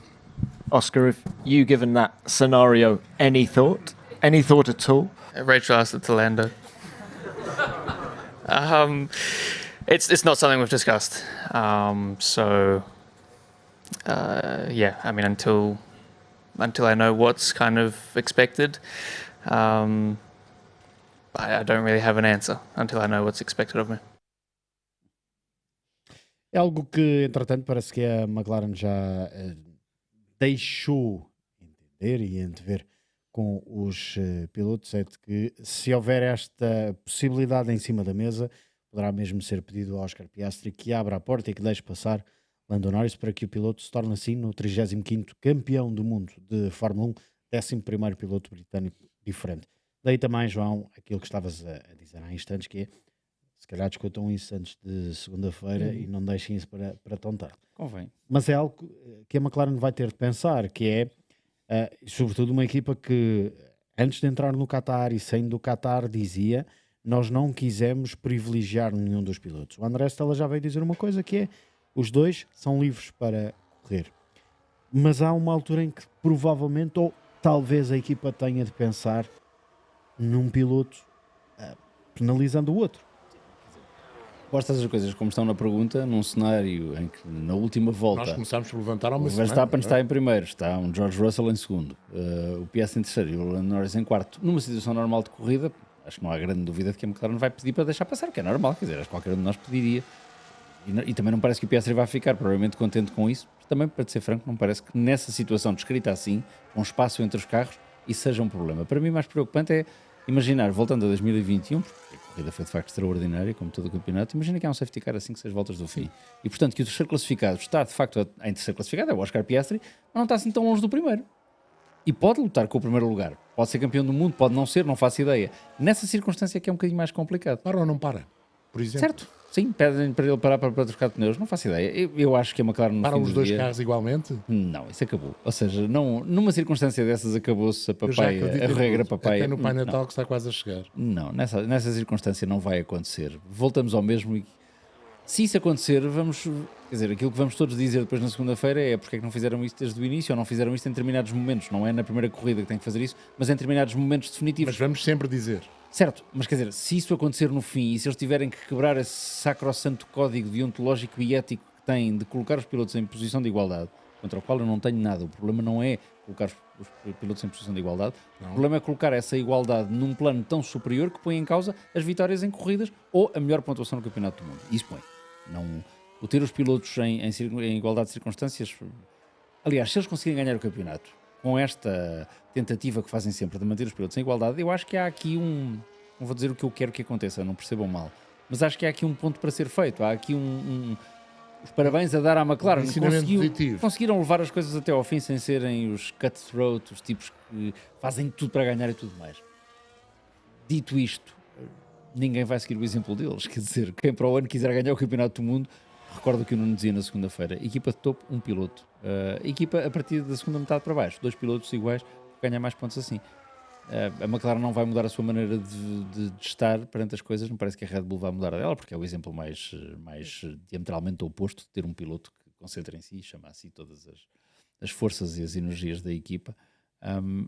Oscar, have you given that scenario any thought at all? Rachel asked it to Lando. It's not something we've discussed. So yeah, I mean, until I know what's kind of expected, I don't really have an answer until I know what's expected of me. É algo que, entretanto, parece que a McLaren já deixou entender e antever com os pilotos, é de que se houver esta possibilidade em cima da mesa, poderá mesmo ser pedido ao Oscar Piastri que abra a porta e que deixe passar Lando Norris para que o piloto se torne assim no 35º campeão do mundo de Fórmula 1, 11º piloto britânico diferente. Daí também, João, aquilo que estavas a dizer há instantes, que é, se calhar discutam isso antes de segunda-feira e não deixem isso para tão tarde. Convém. Mas é algo que a McLaren vai ter de pensar, que é, sobretudo, uma equipa que, antes de entrar no Qatar e saindo do Qatar, dizia: nós não quisemos privilegiar nenhum dos pilotos. O André Stella já veio dizer uma coisa, que é: os dois são livres para correr. Mas há uma altura em que provavelmente, ou talvez a equipa tenha de pensar num piloto penalizando o outro. Postas as coisas como estão na pergunta, num cenário em que na última volta Nós começámos por levantar ao o Verstappen está em primeiro, está um George Russell em segundo, o Piastri em terceiro e o Lando Norris em quarto. Numa situação normal de corrida, acho que não há grande dúvida de que a McLaren vai pedir para deixar passar, que é normal, quer dizer, acho que qualquer um de nós pediria. E também não parece que o Piastri vai ficar provavelmente contente com isso. Também, para te ser franco, não parece que nessa situação descrita assim, com espaço entre os carros, isso seja um problema. Para mim, mais preocupante é imaginar, voltando a 2021, porque a corrida foi de facto extraordinária, como todo o campeonato, imagina que há um safety car a 5, 6 voltas do fim. E, portanto, que o terceiro classificado está, de facto, em terceiro classificado, é o Oscar Piastri, mas não está assim tão longe do primeiro. E pode lutar com o primeiro lugar. Pode ser campeão do mundo, pode não ser, não faço ideia. Nessa circunstância que é um bocadinho mais complicado. Para ou não para? Por exemplo. Certo. Sim, pedem para ele parar para trocar de pneus, não faço ideia. Eu acho que a McLaren no Para fim os do dois dia... carros igualmente? Não, isso acabou. Ou seja, não, numa circunstância dessas acabou-se a papai, a regra papai. Até no Pai Não. Natal que está quase a chegar. Não, nessa circunstância não vai acontecer. Voltamos ao mesmo e se isso acontecer, vamos, quer dizer, aquilo que vamos todos dizer depois na segunda-feira é porque é que não fizeram isto desde o início ou não fizeram isto em determinados momentos. Não é na primeira corrida que tem que fazer isso, mas em determinados momentos definitivos. Mas vamos sempre dizer. Certo, mas quer dizer, se isso acontecer no fim e se eles tiverem que quebrar esse sacrossanto código deontológico e ético que têm de colocar os pilotos em posição de igualdade, contra o qual eu não tenho nada, o problema não é colocar os pilotos em posição de igualdade, o problema é colocar essa igualdade num plano tão superior que põe em causa as vitórias em corridas ou a melhor pontuação no Campeonato do Mundo. Isso põe. Não, o ter os pilotos em igualdade de circunstâncias... Aliás, se eles conseguirem ganhar o campeonato com esta tentativa que fazem sempre de manter os pilotos em igualdade, eu acho que há aqui não vou dizer o que eu quero que aconteça, não percebam mal, mas acho que há aqui um ponto para ser feito, há aqui os parabéns a dar à McLaren, conseguiram levar as coisas até ao fim sem serem os cutthroat, os tipos que fazem tudo para ganhar e tudo mais. Dito isto, ninguém vai seguir o exemplo deles, quer dizer, quem para o ano quiser ganhar o Campeonato do Mundo, recordo que eu não dizia na segunda-feira, equipa de topo, um piloto, equipa a partir da segunda metade para baixo, 2 pilotos iguais, ganhar mais pontos assim. A McLaren não vai mudar a sua maneira de estar perante as coisas, não parece que a Red Bull vai mudar a dela, porque é o exemplo mais diametralmente oposto de ter um piloto que concentra em si e chama a si todas as forças e as energias da equipa.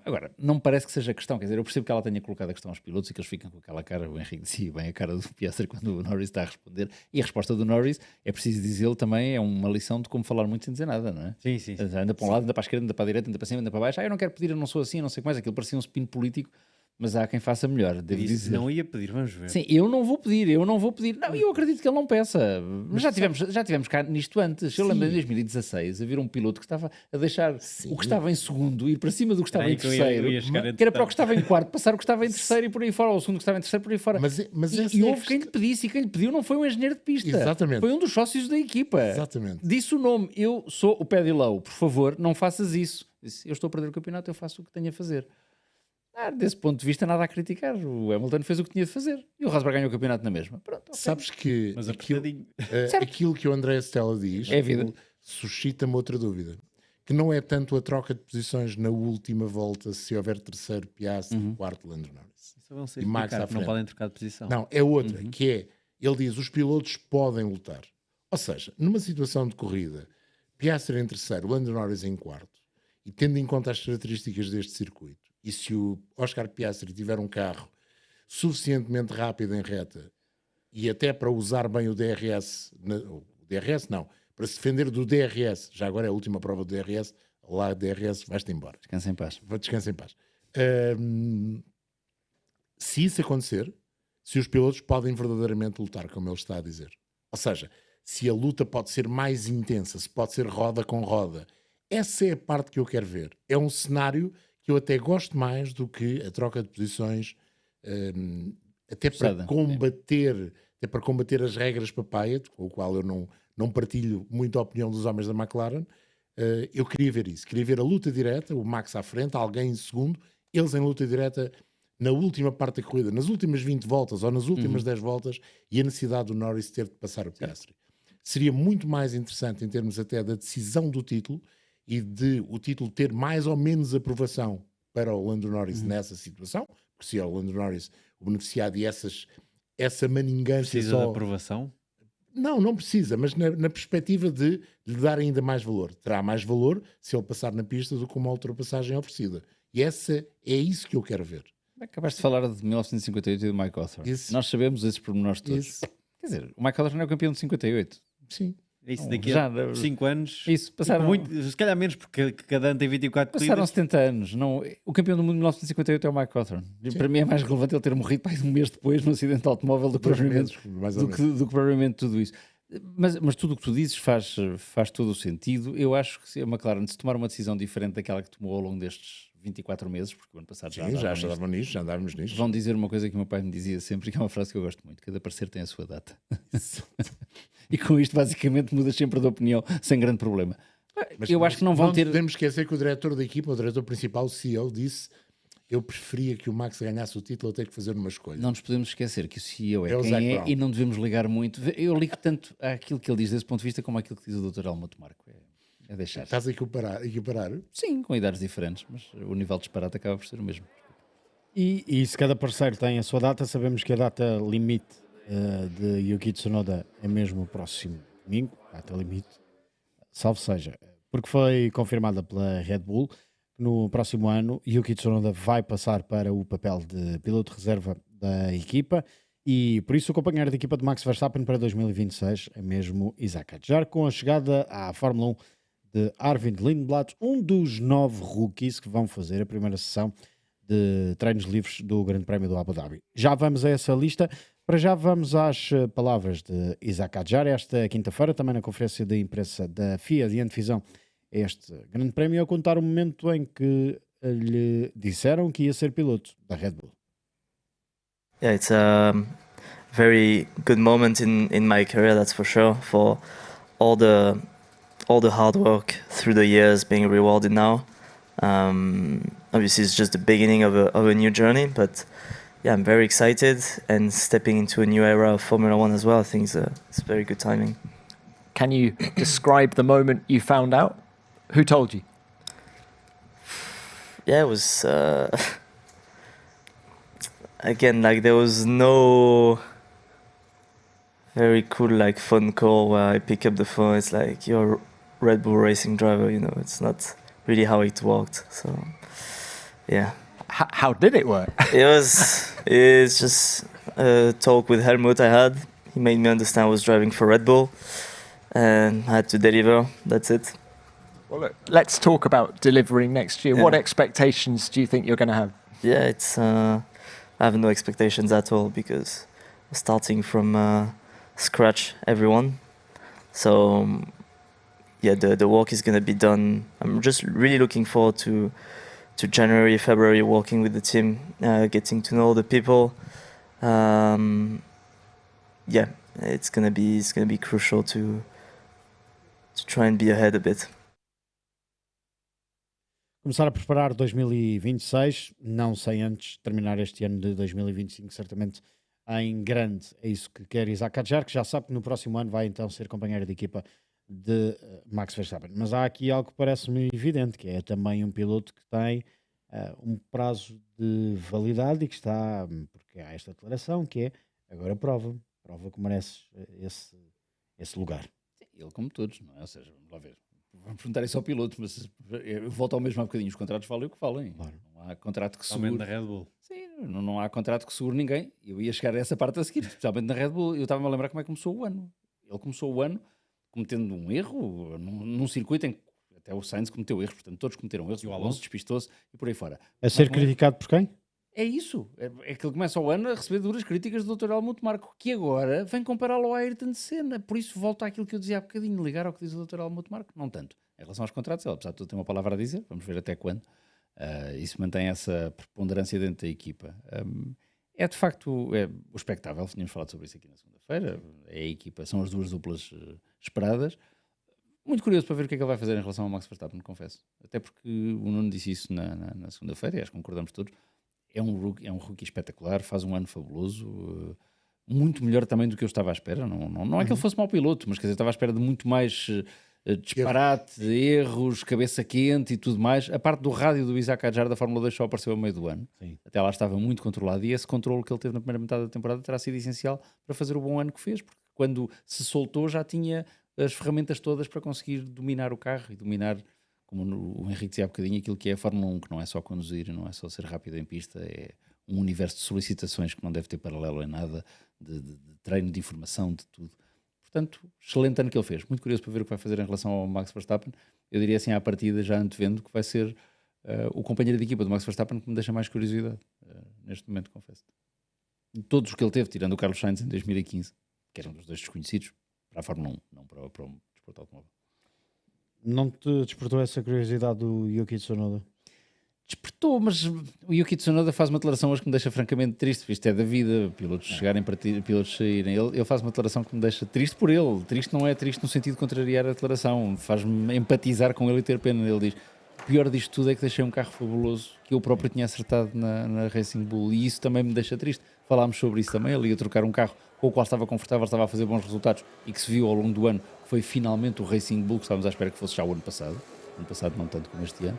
Agora, não me parece que seja questão, quer dizer, eu percebo que ela tenha colocado a questão aos pilotos e que eles ficam com aquela cara, o Henrique dizia bem a cara do Piastri quando o Norris está a responder, e a resposta do Norris, é preciso dizê-lo também, é uma lição de como falar muito sem dizer nada, não é? Sim. Anda para um lado, anda para a esquerda, anda para a direita, anda para cima, anda para baixo, eu não quero pedir, eu não sou assim, eu não sei o que mais, aquilo parecia um spin político, mas há quem faça melhor, devo dizer. Não ia pedir, vamos ver. Sim, eu não vou pedir. Não, eu acredito que ele não peça. Mas já tivemos cá nisto antes. Eu lembro em 2016 a ver um piloto que estava a deixar o que estava em segundo ir para cima do que estava em terceiro, que era para o que estava em quarto, passar o que estava em terceiro e por aí fora, ou o segundo que estava em terceiro por aí fora. E houve quem lhe pedisse, e quem lhe pediu não foi um engenheiro de pista. Exatamente. Foi um dos sócios da equipa. Exatamente. Disse o nome, eu sou o Paddy Lowe, por favor, não faças isso. Disse, eu estou a perder o campeonato, eu faço o que tenho a fazer. Desse ponto de vista, nada a criticar. O Hamilton fez o que tinha de fazer e o Rosberg ganhou o campeonato na mesma. Pronto, okay. Sabes que aquilo que o André Stella diz suscita-me outra dúvida, que não é tanto a troca de posições na última volta, se houver terceiro Piastri, quarto Lando Norris e Max à frente. Não podem trocar de posição. Não, é outra, que é, ele diz, os pilotos podem lutar. Ou seja, numa situação de corrida, Piastri em terceiro, Lando Norris em quarto, e tendo em conta as características deste circuito, e se o Oscar Piastri tiver um carro suficientemente rápido em reta e até para usar bem o DRS, para se defender do DRS, já agora é a última prova do DRS, lá DRS, vais-te embora. Descansa em paz. Descansa em paz. Se isso acontecer, se os pilotos podem verdadeiramente lutar, como ele está a dizer. Ou seja, se a luta pode ser mais intensa, se pode ser roda com roda. Essa é a parte que eu quero ver. É um cenário que eu até gosto mais do que a troca de posições, até para combater até para combater as regras papaya, com o qual eu não partilho muito a opinião dos homens da McLaren. Eu queria ver isso, queria ver a luta direta, o Max à frente, alguém em segundo, eles em luta direta na última parte da corrida, nas últimas 20 voltas ou nas últimas 10 voltas, e a necessidade do Norris ter de passar o Piastri. Seria muito mais interessante em termos até da decisão do título e de o título ter mais ou menos aprovação para o Lando Norris nessa situação, porque se é o Lando Norris o beneficiado e essa maningância Precisa de aprovação? Não precisa, mas na perspectiva de lhe dar ainda mais valor. Terá mais valor se ele passar na pista do que uma ultrapassagem oferecida. E é isso que eu quero ver. Acabaste de falar de 1958 e do Mike Hawthorne. Isso. Nós sabemos esses pormenores todos. Isso. Quer dizer, o Mike Hawthorne é o campeão de 58. Sim. Isso Não, daqui já, a 5 anos. Isso, passaram... Se calhar menos, porque cada ano tem 24 Passaram corridas. 70 anos. Não, o campeão do mundo de 1958 é o Mike Hawthorne. Para mim é mais relevante ele ter morrido um mês depois num acidente de automóvel do que propriamente tudo isso. Mas tudo o que tu dizes faz todo o sentido. Eu acho que se a McLaren se tomar uma decisão diferente daquela que tomou ao longo destes 24 meses, porque o ano passado já andávamos nisto. Vão dizer uma coisa que o meu pai me dizia sempre, que é uma frase que eu gosto muito: cada parecer tem a sua data. E com isto basicamente mudas sempre de opinião sem grande problema. Mas eu acho que não vão ter... podemos esquecer que o diretor da equipa, o diretor principal, o CEO, disse: eu preferia que o Max ganhasse o título a ter que fazer uma escolha. Não nos podemos esquecer que o CEO é o quem Zac é Brown. e não devemos ligar muito. Eu ligo tanto àquilo que ele diz desse ponto de vista como àquilo que diz o Dr. Helmut Marko. É deixar. Estás a equiparar? Sim, com idades diferentes, mas o nível de disparate acaba por ser o mesmo. E se cada parceiro tem a sua data, sabemos que a data limite de Yuki Tsunoda é mesmo o próximo domingo, data limite, salvo seja, porque foi confirmada pela Red Bull. No próximo ano, Yuki Tsunoda vai passar para o papel de piloto de reserva da equipa e por isso o companheiro de equipa de Max Verstappen para 2026 é mesmo Isaac Hadjar, com a chegada à Fórmula 1 de Arvind Lindblad, um dos 9 rookies que vão fazer a primeira sessão de treinos livres do Grande Prémio do Abu Dhabi. Já vamos a essa lista. Para já vamos às palavras de Isaac Hadjar. Esta quinta-feira, também na conferência de imprensa da FIA de antevisão a este Grande Prémio, a contar o momento em que lhe disseram que ia ser piloto da Red Bull. Yeah, it's a very good moment in my career, that's for sure. For all the hard work through the years being rewarded now. Obviously, it's just the beginning of a new journey, but yeah, I'm very excited and stepping into a new era of Formula One as well. I think it's very good timing. Can you describe the moment you found out? Who told you? Yeah, it was again, like, there was no very cool, like, phone call where I pick up the phone. It's like, you're a Red Bull racing driver, you know. It's not really how it worked. So yeah. How did it work? It's just a talk with Helmut I had. He made me understand I was driving for Red Bull and I had to deliver. That's it. Well, look, let's talk about delivering next year. Yeah. What expectations do you think you're going to have? Yeah, it's I have no expectations at all because starting from scratch, everyone. So yeah, the work is going to be done. I'm just really looking forward to January, February, working with the team, getting to know the people. Yeah, it's gonna be crucial to try and be ahead a bit. Começar a preparar 2026, não sem antes terminar este ano de 2025, certamente em grande. É isso que quer Isaac Hadjar, que já sabe que no próximo ano vai então ser companheiro de equipa de Max Verstappen. Mas há aqui algo que parece-me evidente, que é também um piloto que tem um prazo de validade e que está, porque há esta declaração que é, agora prova que merece esse lugar. Ele como todos, não é? Ou seja, vamos lá ver. Vamos perguntar isso ao piloto, mas eu volto ao mesmo há bocadinho. Os contratos valem o que valem. Claro. Não há contrato que Somente segure. na Red Bull. Sim, não há contrato que segure ninguém. Eu ia chegar a essa parte a seguir, especialmente na Red Bull. Eu estava-me a lembrar como é que começou o ano. Ele começou o ano cometendo um erro num circuito em que até o Sainz cometeu erros, portanto todos cometeram erros, o Alonso despistou-se e por aí fora. A ser criticado por quem? É isso, é que ele começa o ano a receber duras críticas do Dr. Helmut Marko, que agora vem compará-lo ao Ayrton Senna. Por isso volta àquilo que eu dizia há bocadinho, ligar ao que diz o Dr. Helmut Marko, não tanto. Em relação aos contratos, ele apesar de tudo tem uma palavra a dizer, vamos ver até quando. Isso mantém essa preponderância dentro da equipa. É de facto o espectável, tínhamos falado sobre isso aqui na segunda-feira, é a equipa, são as duas duplas esperadas. Muito curioso para ver o que é que ele vai fazer em relação ao Max Verstappen, confesso. Até porque o Nuno disse isso na segunda-feira, e acho que concordamos todos. É um rookie espetacular, faz um ano fabuloso, muito melhor também do que eu estava à espera. Não é que ele fosse mau piloto, mas quer dizer, estava à espera de muito mais disparate, erros, cabeça quente e tudo mais. A parte do rádio do Isaac Adjar da Fórmula 2 só apareceu a meio do ano. Sim. Até lá estava muito controlado, e esse controle que ele teve na primeira metade da temporada terá sido essencial para fazer o bom ano que fez, porque quando se soltou já tinha as ferramentas todas para conseguir dominar o carro e dominar, como o Henrique dizia há bocadinho, aquilo que é a Fórmula 1, que não é só conduzir, não é só ser rápido em pista, é um universo de solicitações que não deve ter paralelo em nada, de treino, de informação, de tudo. Portanto, excelente ano que ele fez. Muito curioso para ver o que vai fazer em relação ao Max Verstappen. Eu diria assim à partida, já antevendo, que vai ser o companheiro de equipa do Max Verstappen que me deixa mais curiosidade neste momento, confesso. Todos os que ele teve, tirando o Carlos Sainz em 2015, que eram dos dois desconhecidos, para a Fórmula 1, não para o desporto automóvel. Não te despertou essa curiosidade do Yuki Tsunoda? Despertou, mas o Yuki Tsunoda faz uma declaração hoje que me deixa francamente triste, porque isto é da vida, pilotos chegarem para pilotos saírem. Ele faz uma declaração que me deixa triste por ele. Triste não é triste no sentido de contrariar a declaração, faz-me empatizar com ele e ter pena. Ele diz: o pior disto tudo é que deixei um carro fabuloso que eu próprio tinha acertado na Racing Bull, e isso também me deixa triste. Falámos sobre isso também. Ele ia trocar um carro com o qual estava confortável, estava a fazer bons resultados, e que se viu ao longo do ano foi finalmente o Racing Bull que estávamos à espera que fosse já o ano passado não tanto como este ano,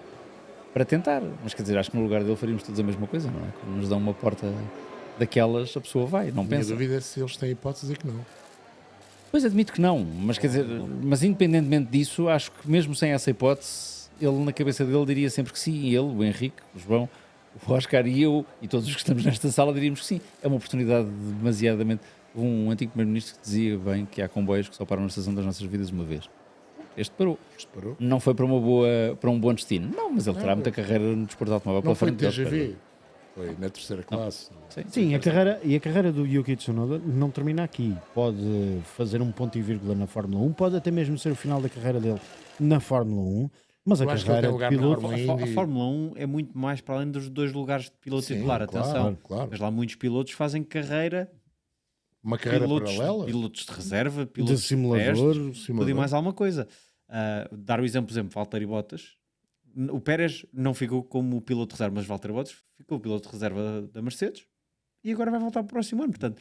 para tentar. Mas quer dizer, acho que no lugar dele faríamos todos a mesma coisa, não é? Quando nos dão uma porta daquelas, a pessoa vai, não pensa. A dúvida é se eles têm hipótese e que não. Pois, admito que não, mas quer dizer, mas independentemente disso, acho que mesmo sem essa hipótese, ele na cabeça dele diria sempre que sim, e ele, o Henrique, o João, o Oscar e eu, e todos os que estamos nesta sala, diríamos que sim. É uma oportunidade demasiadamente... Um antigo primeiro-ministro que dizia bem que há comboios que só param na estação das nossas vidas uma vez. Este parou. Não foi para um bom destino. Não, mas ele terá muita carreira no desporto automóvel. Não foi TGV, foi na terceira classe. Sim, a carreira do Yuki Tsunoda não termina aqui. Pode fazer um ponto e vírgula na Fórmula 1, pode até mesmo ser o final da carreira dele na Fórmula 1, mas a carreira de piloto... A Fórmula 1 é muito mais para além dos dois lugares de piloto titular. Atenção, mas lá muitos pilotos fazem carreira... Uma carreira paralela? Pilotos de reserva, pilotos de simulador, tudo e mais alguma coisa. Dar o exemplo, por exemplo, Valtteri Bottas. O Pérez não ficou como piloto de reserva, mas Valtteri Bottas ficou piloto de reserva da Mercedes e agora vai voltar para o próximo ano. Portanto,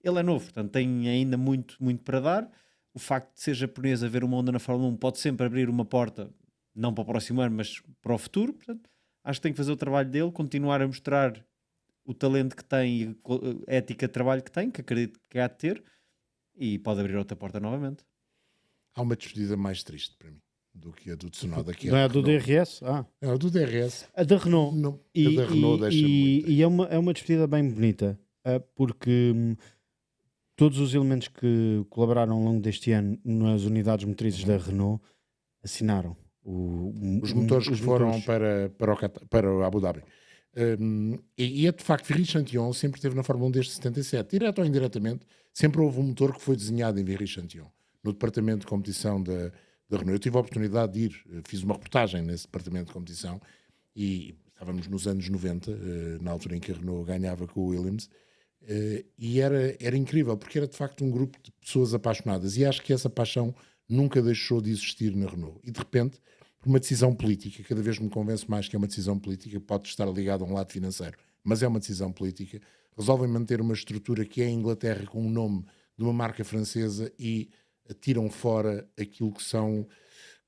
ele é novo, portanto, tem ainda muito, muito para dar. O facto de ser japonês, haver uma onda na Fórmula 1 pode sempre abrir uma porta, não para o próximo ano, mas para o futuro. Portanto, acho que tem que fazer o trabalho dele, continuar a mostrar o talento que tem e a ética de trabalho que tem, que acredito que há de ter, e pode abrir outra porta novamente. Há uma despedida mais triste para mim do que a do Tsunoda. Não é a do DRS? É a do DRS. A da Renault. Não, a da Renault deixa muito. E é uma despedida bem bonita, porque todos os elementos que colaboraram ao longo deste ano nas unidades motrizes da Renault assinaram. Os motores que foram para o Abu Dhabi. E é de facto, Viry-Chantillon sempre esteve na Fórmula 1 desde 77, direto ou indiretamente. Sempre houve um motor que foi desenhado em Viry-Chantillon, no departamento de competição da Renault. Eu tive a oportunidade de ir, fiz uma reportagem nesse departamento de competição e estávamos nos anos 90, na altura em que a Renault ganhava com o Williams, e era incrível, porque era de facto um grupo de pessoas apaixonadas, e acho que essa paixão nunca deixou de existir na Renault. E de repente, por uma decisão política, cada vez me convenço mais que é uma decisão política, pode estar ligada a um lado financeiro, mas é uma decisão política, resolvem manter uma estrutura que é a Inglaterra com o nome de uma marca francesa e tiram fora aquilo que são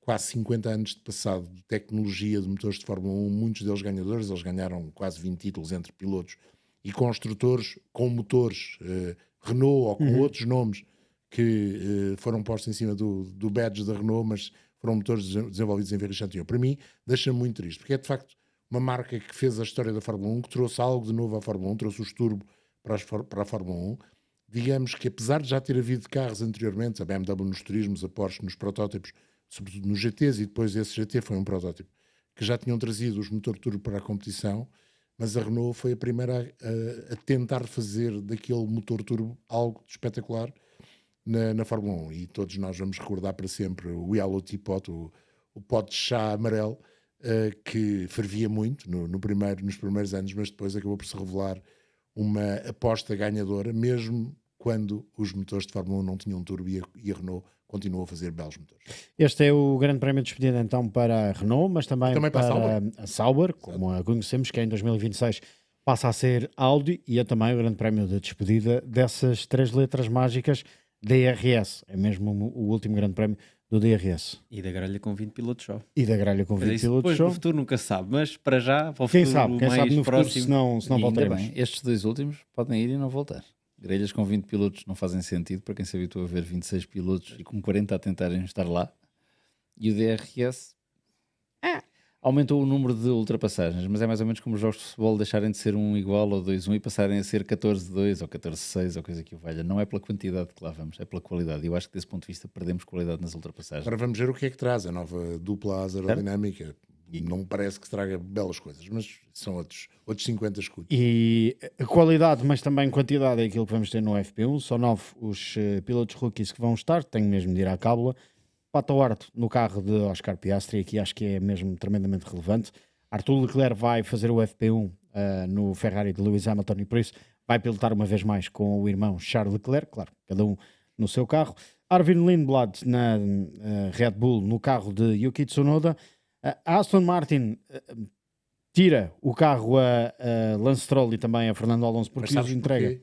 quase 50 anos de passado de tecnologia de motores de Fórmula 1, muitos deles ganhadores. Eles ganharam quase 20 títulos entre pilotos e construtores com motores Renault ou com outros nomes que foram postos em cima do badge da Renault, mas foram motores desenvolvidos em Viry-Chantillon. Para mim, deixa-me muito triste, porque é de facto uma marca que fez a história da Fórmula 1, que trouxe algo de novo à Fórmula 1, trouxe os turbo para a Fórmula 1. Digamos que apesar de já ter havido carros anteriormente, a BMW nos turismos, a Porsche nos protótipos, sobretudo nos GTs, e depois esse GT foi um protótipo, que já tinham trazido os motores turbo para a competição, mas a Renault foi a primeira a tentar fazer daquele motor turbo algo de espetacular na Fórmula 1, e todos nós vamos recordar para sempre o Yellow Teapot, o pote de chá amarelo, que fervia muito nos primeiros anos, mas depois acabou por se revelar uma aposta ganhadora, mesmo quando os motores de Fórmula 1 não tinham turbo e a Renault continuou a fazer belos motores. Este é o grande prémio de despedida então para a Renault, mas também para a Sauber, como a conhecemos, que em 2026 passa a ser Audi, e é também o grande prémio de despedida dessas 3 letras mágicas DRS. É mesmo o último grande prémio do DRS. E da grelha com 20 pilotos só. E da grelha com 20 pilotos depois, só. no futuro nunca se sabe, mas para já, para o Quem futuro sabe mais no próximo... futuro, se não voltaremos. Bem, estes 2 últimos podem ir e não voltar. Grelhas com 20 pilotos não fazem sentido para quem se habitua a ver 26 pilotos e com 40 a tentarem estar lá. E o DRS aumentou o número de ultrapassagens, mas é mais ou menos como os jogos de futebol deixarem de ser 1 igual ou 2-1 e passarem a ser 14-2 ou 14-6 ou coisa que o valha. Não é pela quantidade que lá vamos, é pela qualidade. E eu acho que desse ponto de vista perdemos qualidade nas ultrapassagens. Agora vamos ver o que é que traz a nova dupla asa aerodinâmica. Não parece que traga belas coisas, mas são outros 50 escudos. E a qualidade, mas também quantidade é aquilo que vamos ter no FP1. São 9 os pilotos rookies que vão estar, tenho mesmo de ir à cábula. Pato Ward no carro de Oscar Piastri, aqui acho que é mesmo tremendamente relevante. Arthur Leclerc vai fazer o FP1 no Ferrari de Lewis Hamilton e por isso vai pilotar uma vez mais com o irmão Charles Leclerc, claro, cada um no seu carro. Arvin Lindblad na Red Bull no carro de Yuki Tsunoda. A Aston Martin tira o carro a Lance Stroll e também a Fernando Alonso porque lhes entrega.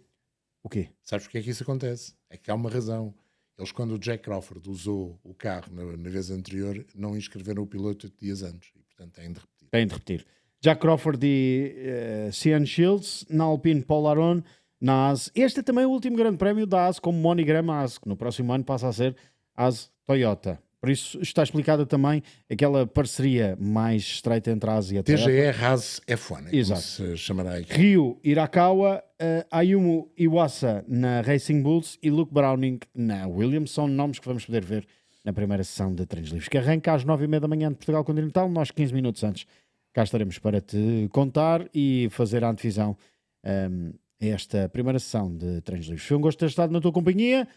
O quê? Sabes porque é que isso acontece? É que há uma razão. Eles, quando o Jack Crawford usou o carro na vez anterior, não inscreveram o piloto 8 dias antes. E, portanto, têm de repetir. Têm de repetir. Jack Crawford e Cian Shields, na Alpine Paul Aron, na AS. Este é também o último grande prémio da AS como monograma AS, que no próximo ano passa a ser AS Toyota. Por isso está explicada também aquela parceria mais estreita entre a AS e a Toyota. TGR AS F1, Exato. Como se chamará aqui. Ryu Hirakawa, Ayumu Iwasa na Racing Bulls e Luke Browning na Williams. São nomes que vamos poder ver na primeira sessão de treinos livres, que arranca às 9h30 da manhã de Portugal Continental. Nós 15 minutos antes cá estaremos para te contar e fazer a antevisão a esta primeira sessão de treinos livres. Foi um gosto ter estado na tua companhia.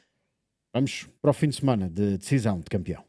Vamos para o fim de semana de decisão de campeão.